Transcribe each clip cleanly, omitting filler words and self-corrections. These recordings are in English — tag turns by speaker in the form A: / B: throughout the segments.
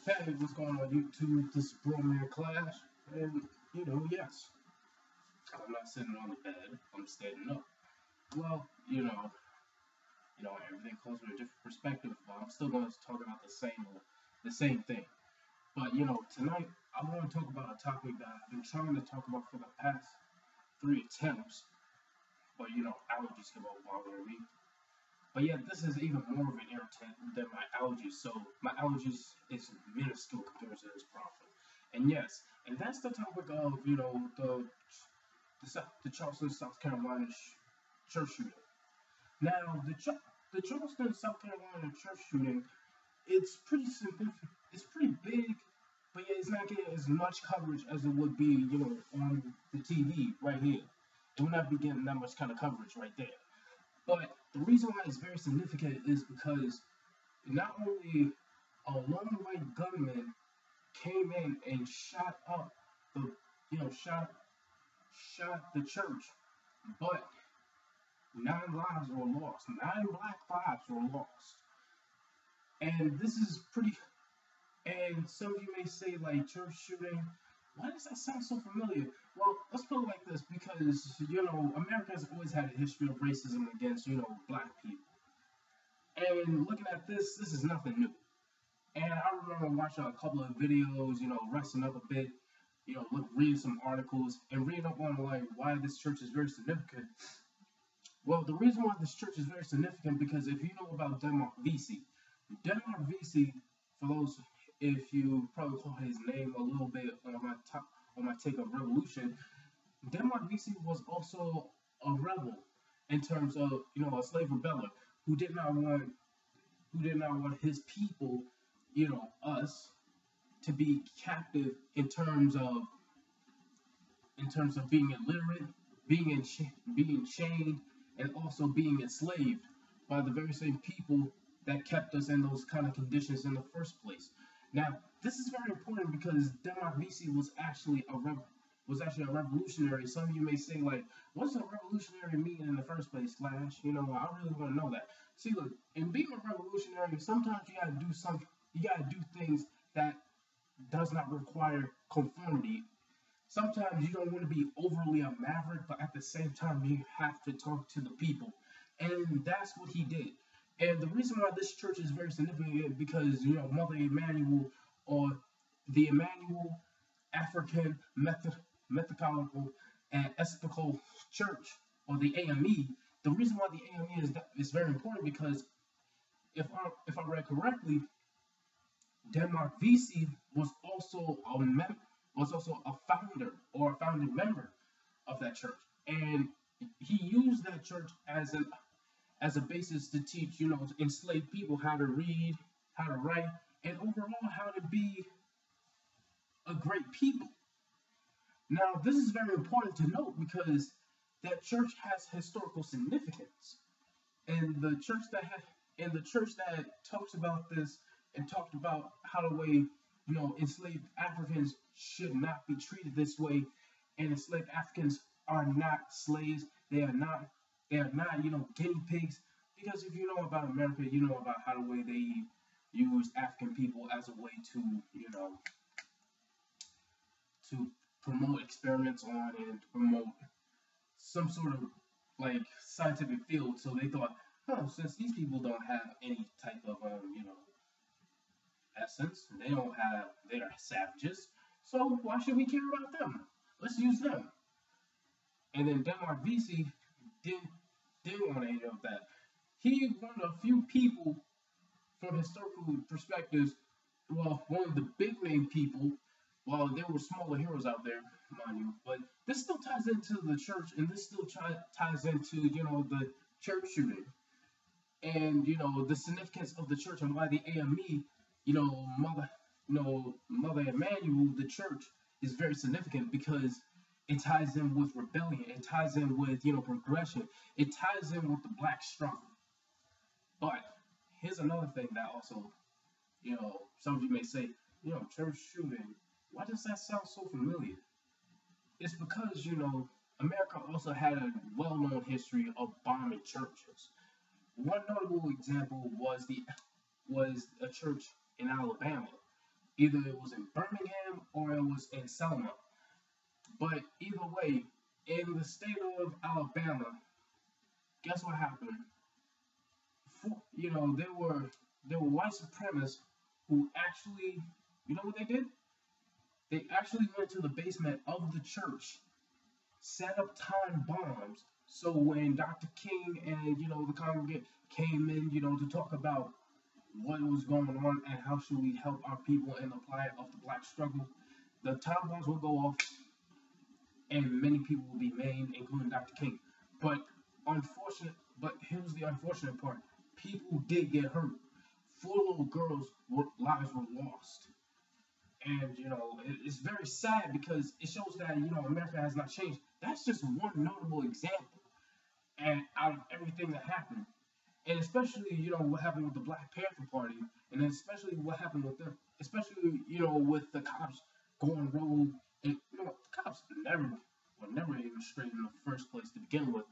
A: Hey, what's going on YouTube? This is Bromance Clash, and yes, I'm not sitting on the bed. I'm standing up. Well, everything calls from a different perspective, but I'm still going to talk about the same thing. But tonight I want to talk about a topic that I've been trying to talk about for the past three attempts. But allergies keep on bothering me. But yeah, this is even more of an irritant than my allergies. So my allergies is minuscule compared to this problem. And yes, and that's the topic of the Charleston, South Carolina church shooting. Now the Charleston, South Carolina church shooting, it's pretty significant. It's pretty big, but yeah, it's not getting as much coverage as it would be, on the TV right here. It would not be getting that much kind of coverage right there. But the reason why it's very significant is because not only a lone white gunman came in and shot up the, shot the church, but 9 lives were lost. 9 black lives were lost. And this is pretty, and some of you may say, like, church shooting, why does that sound so familiar? Well, let's put it like this, because, America has always had a history of racism against, black people. And looking at this is nothing new. And I remember watching a couple of videos, resting up a bit, reading some articles, and reading up on, like, why this church is very significant. Well, the reason why this church is very significant, because if you know about Denmark VC, for those, if you probably call his name a little bit on my take of revolution, Denmark VC was also a rebel in terms of a slave rebeller who did not want his people, us, to be captive in terms of being illiterate, being chained, and also being enslaved by the very same people that kept us in those kind of conditions in the first place. Now, this is very important because Denmark VC was actually a revolutionary. Some of you may say, like, what does a revolutionary mean in the first place, Flash? I really want to know that. See, look, in being a revolutionary, sometimes you gotta do things that does not require conformity. Sometimes you don't want to be overly a maverick, but at the same time, you have to talk to the people. And that's what he did. And the reason why this church is very significant is because, Mother Emmanuel, or the Emmanuel African Methodical and Episcopal Church, or the AME, the reason why the AME is very important because if I read correctly, Denmark VC was also a founder or a founding member of that church, and he used that church as a basis to teach, enslaved people how to read, how to write, and overall how to be a great people. Now, this is very important to note because that church has historical significance, and the church that talks about this and talked about how the way enslaved Africans should not be treated this way, and enslaved Africans are not slaves. They are not guinea pigs. Because if you know about America, you know about how the way they use African people as a way to to promote experiments on and promote some sort of like scientific field. So they thought, since these people don't have any type of essence, they are savages. So why should we care about them? Let's use them. And then Denmark VC didn't want any of that. He wanted a few people from historical perspectives. Well, one of the big name people. Well, there were smaller heroes out there, mind you, but this still ties into the church, and this still ties into the church shooting, and the significance of the church and why the AME, Mother Emmanuel, the church is very significant because it ties in with rebellion. It ties in with, progression. It ties in with the black struggle. But here's another thing that also, some of you may say, church shooting, why does that sound so familiar? It's because, America also had a well-known history of bombing churches. One notable example was a church in Alabama Either it was in Birmingham or it was in Selma. But either way, in the state of Alabama, guess what happened? There were white supremacists who actually, you know what they did? They actually went to the basement of the church, set up time bombs. So when Dr. King and the congregant came in, to talk about what was going on and how should we help our people in the plight of the black struggle, the time bombs will go off and many people will be maimed, including Dr. King. But here's the unfortunate part: people did get hurt. 4 little girls' lives were lost, and it's very sad because it shows that America has not changed. That's just one notable example, and out of everything that happened, and especially what happened with the Black Panther Party, and then especially what happened with them, especially with the cops going rogue, and cops were never even straight in the first place to begin with.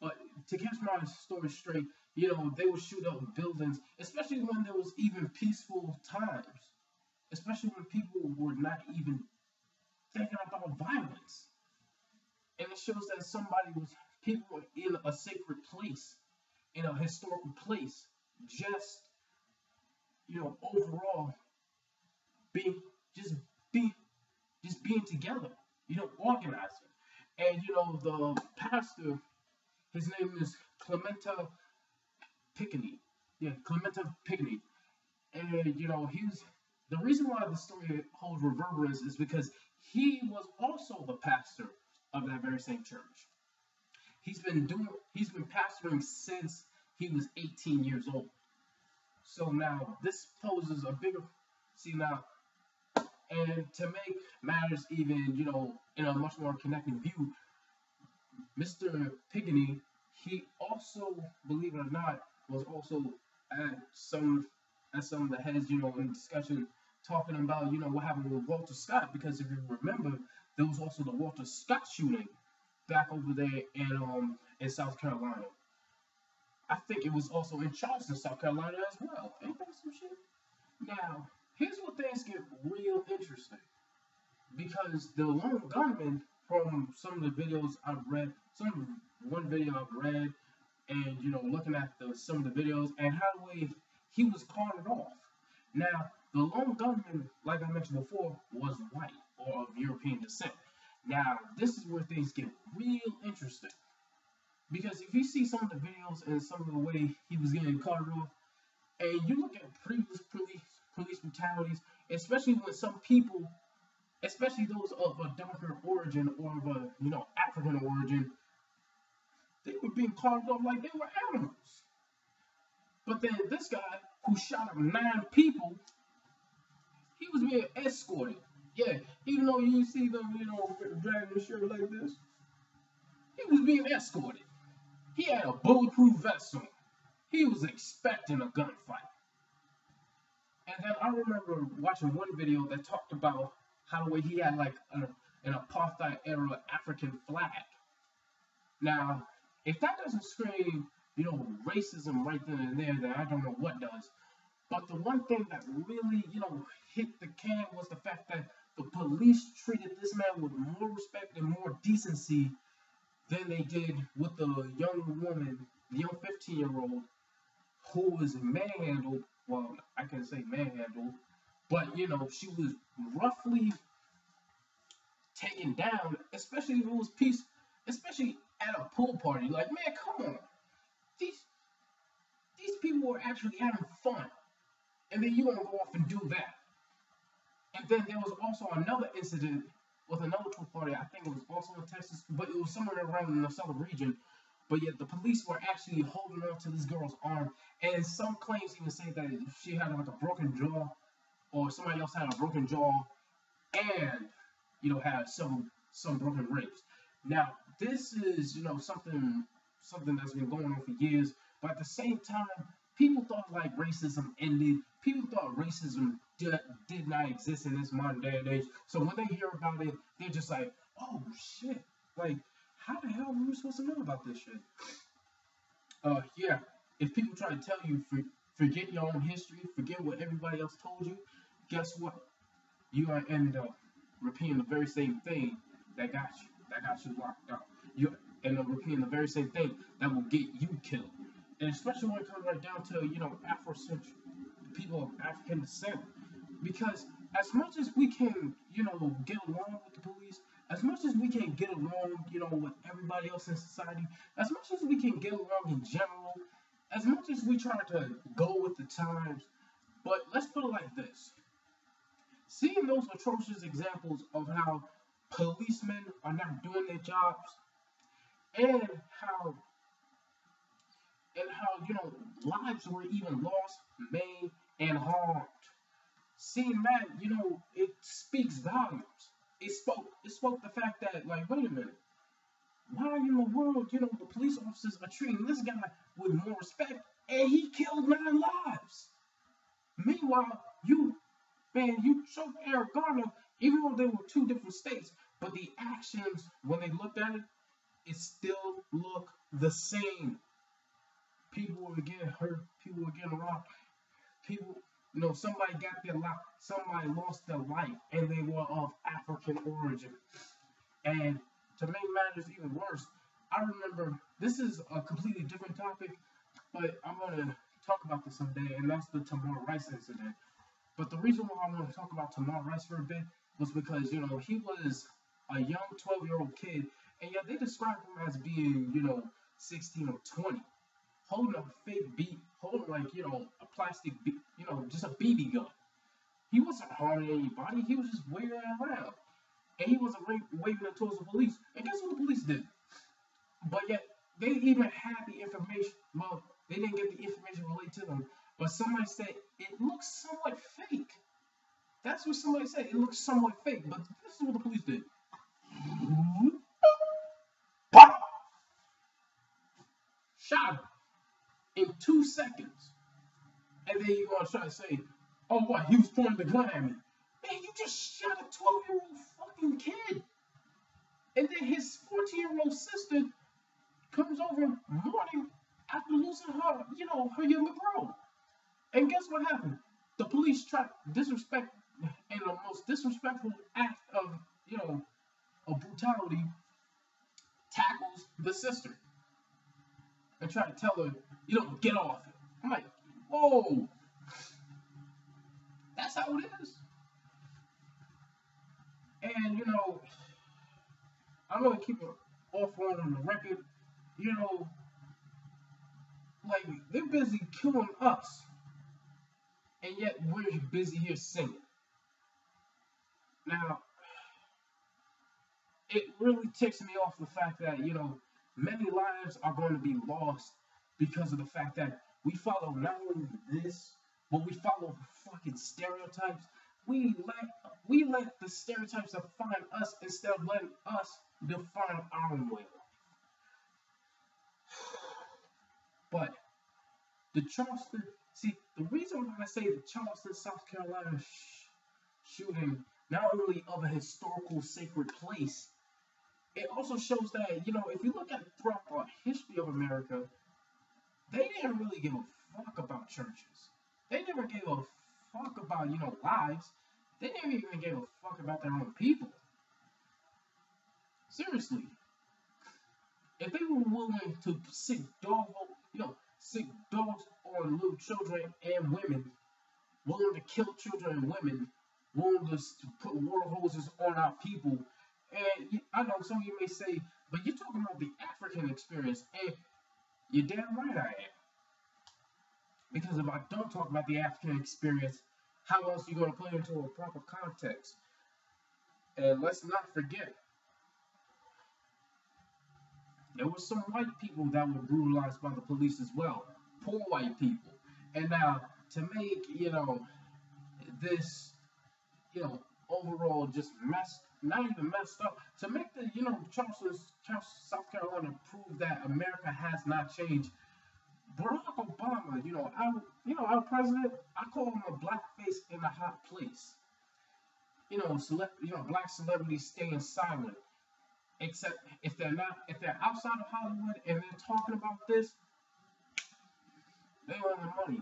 A: But to catch my story straight, they would shoot up buildings, especially when there was even peaceful times, especially when people were not even thinking about violence. And it shows that people were in a sacred place, in a historical place, just, overall, being, just being together, organizing. And, the pastor, his name is Clementa Pinckney. Yeah, Clementa Pinckney. And, the reason why the story holds reverberance is because he was also the pastor of that very same church. He's been pastoring since he was 18 years old. So now this poses a bigger, and to make matters even, in a much more connected view, Mr. Pinckney, he also, believe it or not, was also at some of the heads, in discussion, talking about, what happened with Walter Scott, because if you remember, there was also the Walter Scott shooting back over there in South Carolina. I think it was also in Charleston, South Carolina as well. Ain't that some shit? Now, here's where things get real interesting. Because the lone gunman, from some of the videos I've read, one video I've read, and looking at some of the videos and how the way he was carted off. Now, the lone gunman, like I mentioned before, was white or of European descent. Now, this is where things get real interesting. Because if you see some of the videos and some of the way he was getting carted off, and you look at previous police brutalities, especially when some people, especially those of a darker origin or of a African origin, they were being carted off like they were animals. But then this guy who shot up 9 people, he was being escorted. Yeah, even though you see them, dragging the shirt like this, he was being escorted. He had a bulletproof vest on. He was expecting a gunfight. And then I remember watching one video that talked about how the way he had like an apartheid era African flag. Now, if that doesn't scream, racism right then and there, then I don't know what does. But the one thing that really, hit the can was the fact that the police treated this man with more respect and more decency than they did with the young woman, the young 15-year-old, who was manhandled. Well, I can say manhandled, but she was roughly taken down, especially if it was peace, especially at a pool party. Like, man, come on. These people were actually having fun. And then you want to go off and do that. And then there was also another incident with another pool party. I think it was also in Texas, but it was somewhere around in the southern region. But yet the police were actually holding on to this girl's arm. And some claims even say that she had like a broken jaw, or somebody else had a broken jaw, and had some broken ribs. Now, this is something that's been going on for years, but at the same time, people thought like racism ended. People thought racism did not exist in this modern day and age. So when they hear about it, they're just like, oh shit, like how the hell were we supposed to know about this shit? Yeah, if people try to tell you forget your own history, forget what everybody else told you, guess what? you're gonna end up repeating the very same thing that got you locked up. You end up repeating the very same thing that will get you killed. And especially when it comes right down to, Afrocentric people of African descent. Because as much as we can, get along with the police, as much as we can get along, with everybody else in society, as much as we can get along in general, as much as we try to go with the times, but let's put it like this. Seeing those atrocious examples of how policemen are not doing their jobs, and how lives were even lost, maimed, and harmed. Seeing that, it speaks volumes. It spoke the fact that, like, wait a minute, why in the world, the police officers are treating this guy with more respect, and he killed 9 lives. Meanwhile, you choked Eric Garner, even though they were 2 different states, but the actions, when they looked at it, it still looked the same. People were getting hurt, people were getting robbed, people, somebody got their life, somebody lost their life, and they were of African origin. And to make matters even worse, I remember, this is a completely different topic, but I'm going to talk about this someday, and that's the Tamar Rice incident. But the reason why I want to talk about Tamar Rice for a bit was because, he was a young 12-year-old kid, and yet they described him as being, 16 or 20, holding a fake beat, holding a plastic, just a BB gun. He wasn't harming anybody, he was just waving it around. And he wasn't waving it towards the police. And guess what the police did? But yet, they even had the information. Well, they didn't get the information relayed to them. But somebody said, it looks somewhat fake. That's what somebody said. It looks somewhat fake. But this is what the police did. Pop! Shot him in 2 seconds. And then you're going to try to say, oh, what? He was pointing the gun at me. Man, you just shot a 12-year-old fucking kid. And then his 14-year-old sister comes over mourning after losing her, her younger bro. And guess what happened? The police tried to disrespect, in the most disrespectful act of, of brutality, tackles the sister. And try to tell her, get off it. I'm like, whoa. That's how it is. And, I'm going to keep it off on the record. Like, they're busy killing us. And yet, we're busy here singing. Now, it really ticks me off the fact that, many lives are going to be lost because of the fact that we follow not only this, but we follow fucking stereotypes. We let the stereotypes define us instead of letting us define our way. But the Charleston, the reason why I say the Charleston, South Carolina shooting, not only of a historical sacred place, it also shows that, if you look at throughout the history of America, they didn't really give a fuck about churches. They never gave a fuck about, lives. They never even gave a fuck about their own people. Seriously. If they were willing to sick dogs on little children and women, willing to kill children and women, willing to put water hoses on our people, and I know some of you may say, but you're talking about the African experience, and you're damn right I am. Because if I don't talk about the African experience, how else are you going to put it into a proper context? And let's not forget, there were some white people that were brutalized by the police as well. Poor white people. And now, to make, this, overall just not even messed up, to make the, Charleston, South Carolina prove that America has not changed, Barack Obama, our president, I call him a blackface in a hot place. Black celebrities staying silent. Except if they're outside of Hollywood and they're talking about this, they own the money.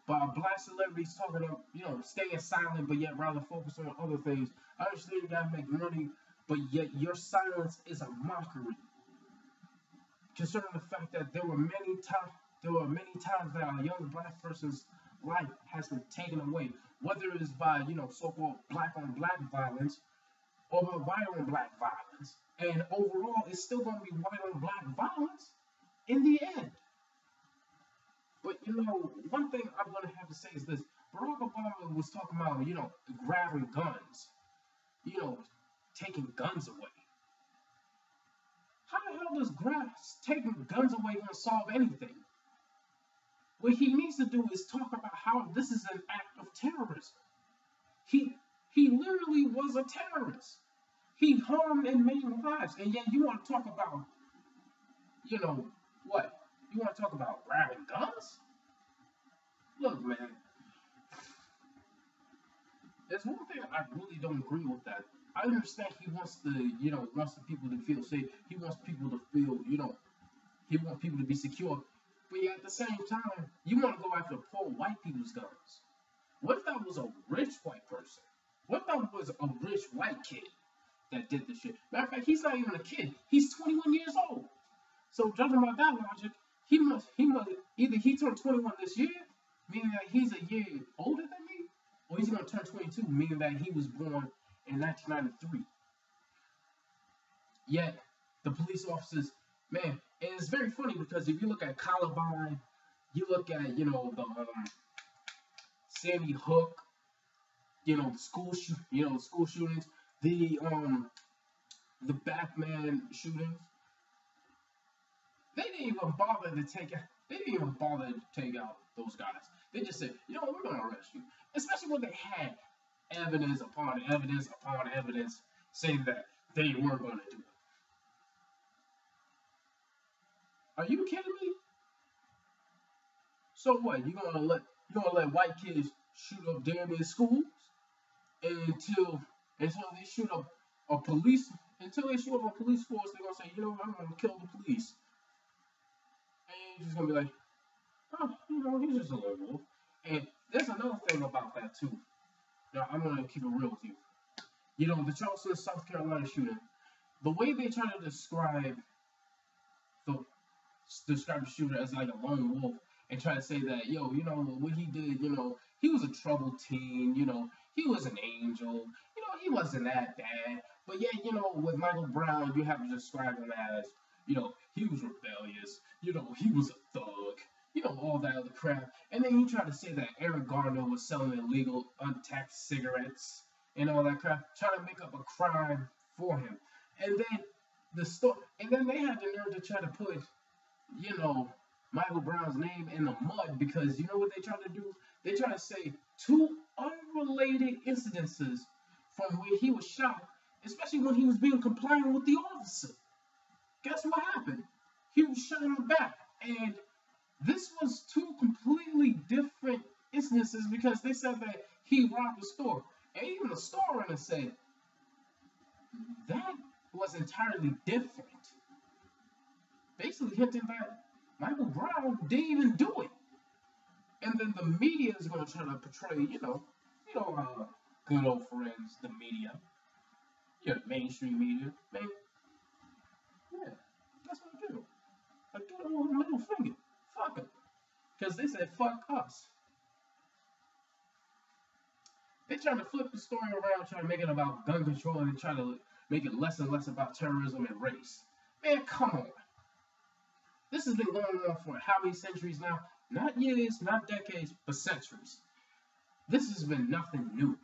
A: by black celebrities talking about, staying silent, but yet rather focus on other things. I understand you gotta make money, but yet your silence is a mockery. Concerning the fact that there were many times that a young black person's life has been taken away, whether it is by, so-called black on black violence or by white on black violence. And overall, it's still going to be white on black violence in the end. But, one thing I'm going to have to say is this. Barack Obama was talking about, grabbing guns, taking guns away. How the hell does taking guns away going to solve anything? What he needs to do is talk about how this is an act of terrorism. He literally was a terrorist. He harmed and made lives, and yet you want to talk about, what? You want to talk about grabbing guns? Look, man, there's one thing I really don't agree with that. I understand he wants wants the people to feel safe. He wants people to feel, he wants people to be secure. But yet at the same time, you want to go after poor white people's guns. What if that was a rich white person? What if that was a rich white kid that did this shit? Matter of fact, he's not even a kid. He's 21 years old. So judging by that logic, he must either he turned 21 this year, meaning that he's a year older than me, or he's going to turn 22, meaning that he was born in 1993. Yet, the police officers, man, and it's very funny because if you look at Columbine, you look at, the Sandy Hook, the school shootings, the Batman shootings, they didn't even bother to take out those guys. They just said, we're going to arrest you. Especially when they had evidence upon evidence upon evidence saying that they weren't going to do it. Are you kidding me? So what? You gonna let white kids shoot up damn near schools until they shoot up a police force? They're gonna say, I'm gonna kill the police, and you're just gonna be like, oh, he's just a lone wolf. And there's another thing about that too. Now I'm gonna keep it real with you. The Charleston, South Carolina shooting, the way they try to describe the shooter as like a lone wolf and try to say that, what he did, he was a troubled teen, he was an angel, he wasn't that bad. But yet, with Michael Brown, you have to describe him as, he was rebellious, he was a thug, all that other crap. And then you try to say that Eric Garner was selling illegal, untaxed cigarettes and all that crap, trying to make up a crime for him. And then they had the nerve to try to put, Michael Brown's name in the mud because you know what they try to do? They try to say two unrelated incidences from where he was shot, especially when he was being compliant with the officer. Guess what happened? He was shot in the back. And this was two completely different instances because they said that he robbed the store. And even the store owner said that was entirely different. Basically hinting that Michael Brown didn't even do it. And then the media is going to try to portray, good old friends, the media. Mainstream media. Man, yeah, that's what I do. I do it with a middle finger. Fuck it. Because they said, fuck us. They're trying to flip the story around, trying to make it about gun control, and try to make it less and less about terrorism and race. Man, come on. This has been going on for how many centuries now? Not years, not decades, but centuries. This has been nothing new.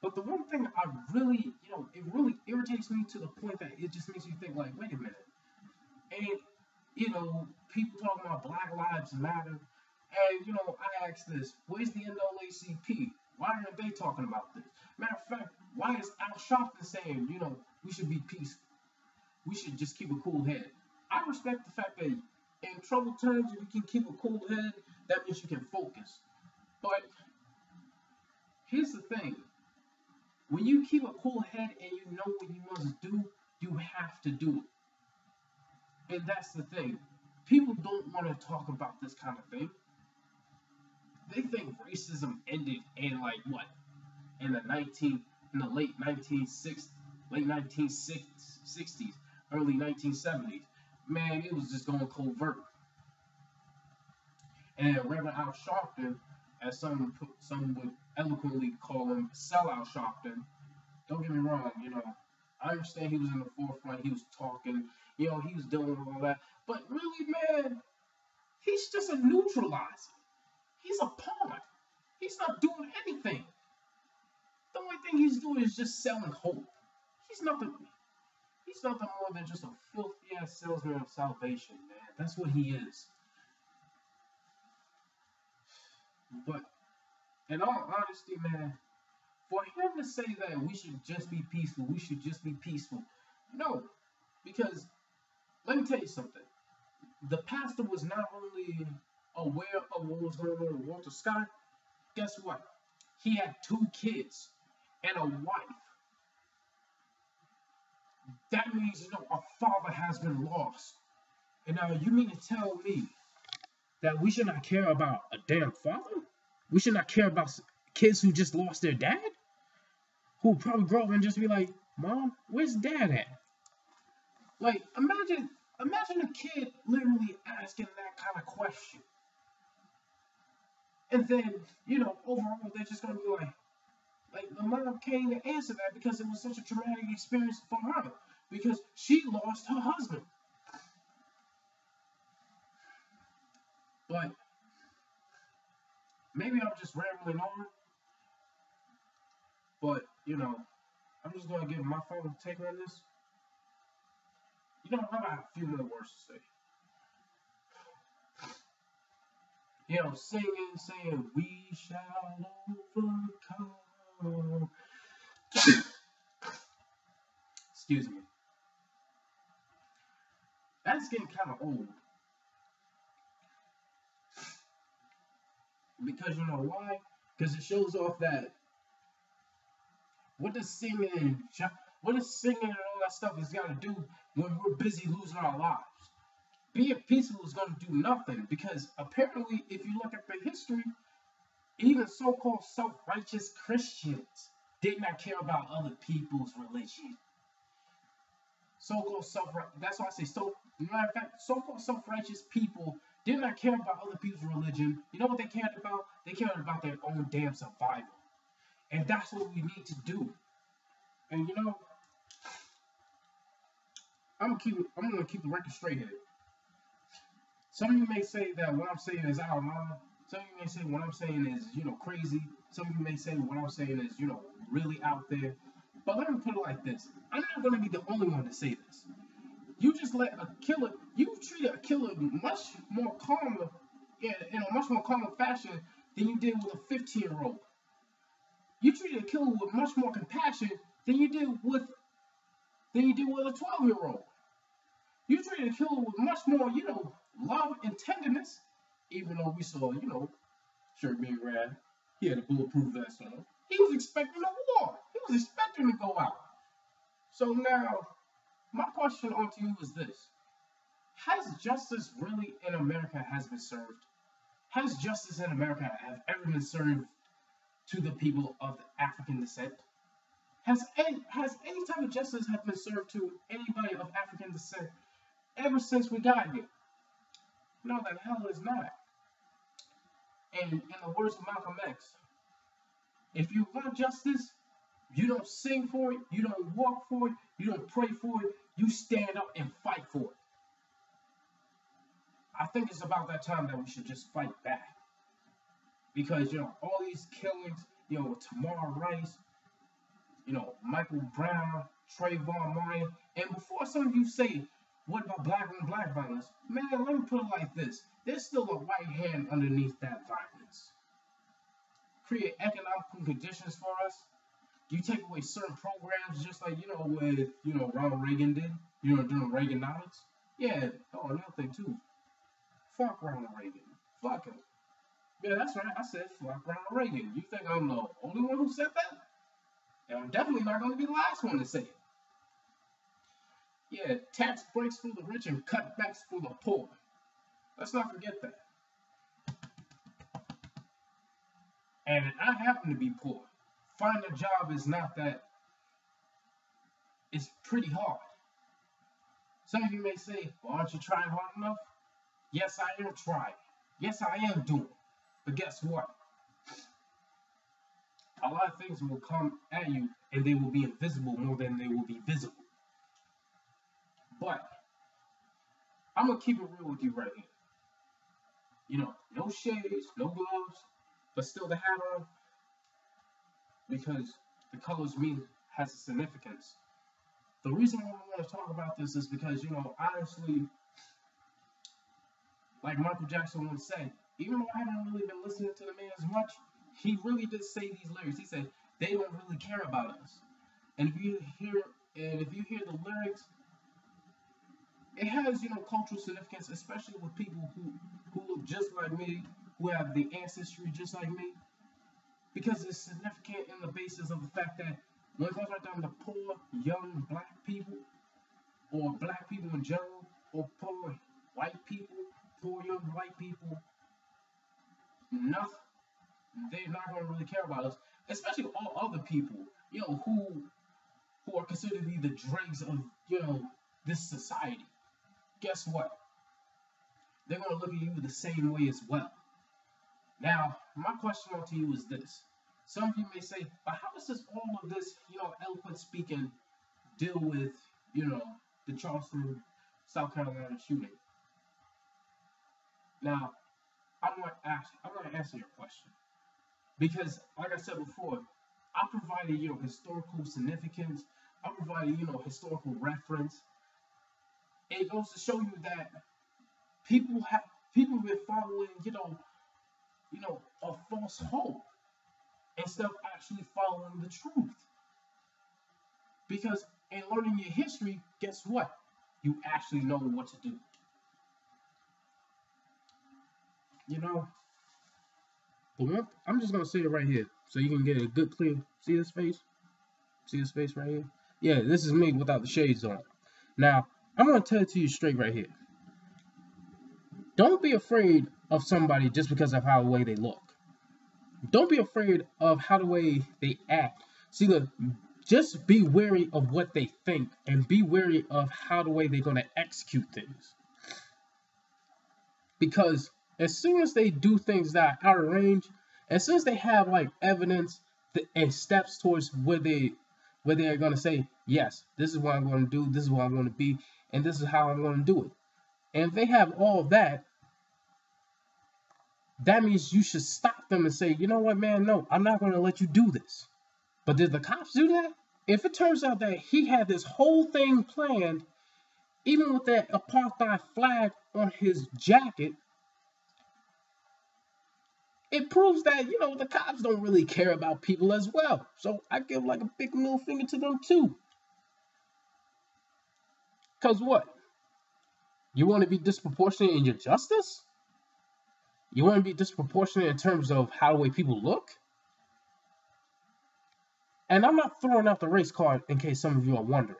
A: But the one thing I really, it really irritates me to the point that it just makes me think like, wait a minute. And, people talking about Black Lives Matter. And, I ask this, where's the NAACP? Why aren't they talking about this? Matter of fact, why is Al Sharpton saying, we should be peaceful? We should just keep a cool head. I respect the fact that in troubled times, if you can keep a cool head, that means you can focus. But here's the thing. When you keep a cool head and you know what you must do, you have to do it. And that's the thing. People don't want to talk about this kind of thing. They think racism ended in like what? In the late 1960s, early 1970s. Man, it was just going covert. And Reverend Al Sharpton, as some would eloquently call him, sellout Sharpton. Don't get me wrong, I understand he was in the forefront, he was talking, he was doing all that. But really, man, he's just a neutralizer. He's a pawn. He's not doing anything. The only thing he's doing is just selling hope. He's nothing more than just a filthy ass salesman of salvation, man. That's what he is. But in all honesty, man, for him to say that we should just be peaceful, no, because let me tell you something. The pastor was not only aware of what was going on with Walter Scott, guess what? He had 2 kids and a wife. That means, a father has been lost. And now you mean to tell me that we should not care about a damn father? We should not care about kids who just lost their dad? Who will probably grow up and just be like, Mom, where's Dad at? Like, imagine a kid literally asking that kind of question. And then, overall, they're just going to be like, the mom can't even answer that because it was such a traumatic experience for her. Because she lost her husband. But maybe I'm just rambling on. But, I'm just going to give my final take on this. I have a few more words to say. Saying, we shall overcome. Excuse me. That's getting kind of old. Because you know why? Because it shows off that what does singing and all that stuff has got to do when we're busy losing our lives? Being peaceful is going to do nothing, because apparently, if you look at the history, even so-called self-righteous Christians did not care about other people's religion. That's why I say matter of fact, so-called self-righteous people did not care about other people's religion. You know what they cared about? They cared about their own damn survival. And that's what we need to do. And I'm gonna keep the record straight here. Some of you may say that what I'm saying is out loud. Some of you may say what I'm saying is, crazy. Some of you may say what I'm saying is, really out there. But let me put it like this. I'm not gonna be the only one to say this. You treated a killer much more calmer, in a much more calmer fashion than you did with a 15-year-old. You treated a killer with much more compassion than you did with a 12-year-old. You treated a killer with much more, love and tenderness, even though we saw, shirt being red, he had a bulletproof vest on. He was expecting a war. He was expecting to go out. So now, my question onto you is this. Has justice really in America has been served? Has justice in America have ever been served to the people of African descent? Has any type of justice have been served to anybody of African descent ever since we got here? No, the hell is not. And in the words of Malcolm X, if you want justice, you don't sing for it, you don't walk for it, you don't pray for it, you stand up and fight for it. I think it's about that time that we should just fight back. Because, all these killings, Tamar Rice, Michael Brown, Trayvon Martin, and before some of you say, what about black on black violence? Man, let me put it like this. There's still a white hand underneath that violence. Create economic conditions for us. You take away certain programs just like, with, Ronald Reagan did, during Reaganomics. Yeah, another thing too. Fuck Ronald Reagan. Fuck him. Yeah, that's right. I said fuck Ronald Reagan. You think I'm the only one who said that? And I'm definitely not going to be the last one to say it. Yeah, tax breaks for the rich and cutbacks for the poor. Let's not forget that. And I happen to be poor. Finding a job is not that, it's pretty hard. Some of you may say, well, aren't you trying hard enough? Yes, I am trying. Yes, I am doing. But guess what? A lot of things will come at you and they will be invisible more than they will be visible. But I'm going to keep it real with you right here. You know, no shades, no gloves, but still the hat on, because the colors mean has a significance. The reason why I want to talk about this is because, you know, honestly, like Michael Jackson once said, even though I haven't really been listening to the man as much, he really did say these lyrics. He said, they don't really care about us. And if you hear the lyrics, it has, you know, cultural significance, especially with people who look just like me, who have the ancestry just like me, because it's significant in the basis of the fact that when it comes right down to poor young black people, or black people in general, or poor white people, poor young white people, nothing, they're not going to really care about us, especially all other people, you know, who are considered to be the dregs of, you know, this society. Guess what? They're going to look at you the same way as well. Now, my question to you is this. Some of you may say, but how does all of this, you know, eloquent speaking deal with, you know, the Charleston, South Carolina shooting? Now, I'm going to answer your question. Because, like I said before, I provided, you know, historical significance. I provided, you know, historical reference. It goes to show you that people have been following, you know, a false hope instead of actually following the truth. Because in learning your history, guess what? You actually know what to do. You know, but one, I'm just gonna say it right here, so you can get a good clear. See this face? See this face right here? Yeah, this is me without the shades on. Now, I'm gonna tell it to you straight right here. Don't be afraid of somebody just because of how the way they look. Don't be afraid of how the way they act. See, look, just be wary of what they think and be wary of how the way they're gonna execute things. Because as soon as they do things that are out of range, as soon as they have like evidence and steps towards where they're gonna say, yes, this is what I'm gonna do, this is what I'm gonna be, and this is how I'm gonna do it. And if they have all of that, that means you should stop them and say, you know what, man, no, I'm not gonna let you do this. But did the cops do that? If it turns out that he had this whole thing planned, even with that apartheid flag on his jacket, it proves that, you know, the cops don't really care about people as well. So I give like a big middle finger to them too. Because what? You want to be disproportionate in your justice? You want to be disproportionate in terms of how the way people look? And I'm not throwing out the race card in case some of you are wondering.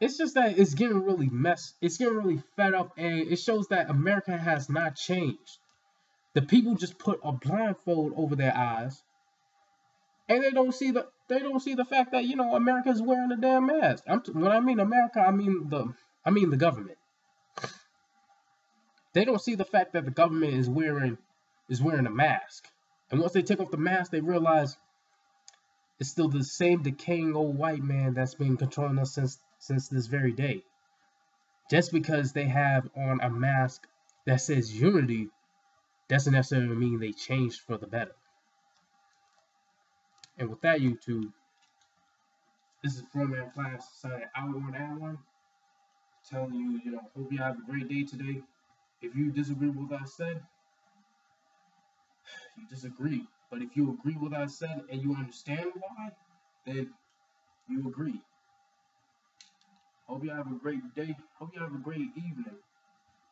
A: It's just that it's getting really it's getting really fed up, and it shows that America has not changed. The people just put a blindfold over their eyes, and they don't see the fact that, you know, America is wearing a damn mask. When I mean America, I mean the government. They don't see the fact that the government is wearing a mask, and once they take off the mask, they realize it's still the same decaying old white man that's been controlling us since this very day. Just because they have on a mask that says unity doesn't necessarily mean they changed for the better. And with that, YouTube, this is Pro Man Class signing out on that one. Telling you, you know, hope you have a great day today. If you disagree with what I said, you disagree. But if you agree with what I said and you understand why, then you agree. Hope you have a great day. Hope you have a great evening.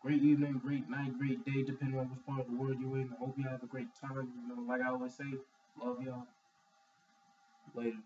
A: Great evening, great night, great day, depending on which part of the world you're in. I hope you have a great time. You know, like I always say, love y'all. Later.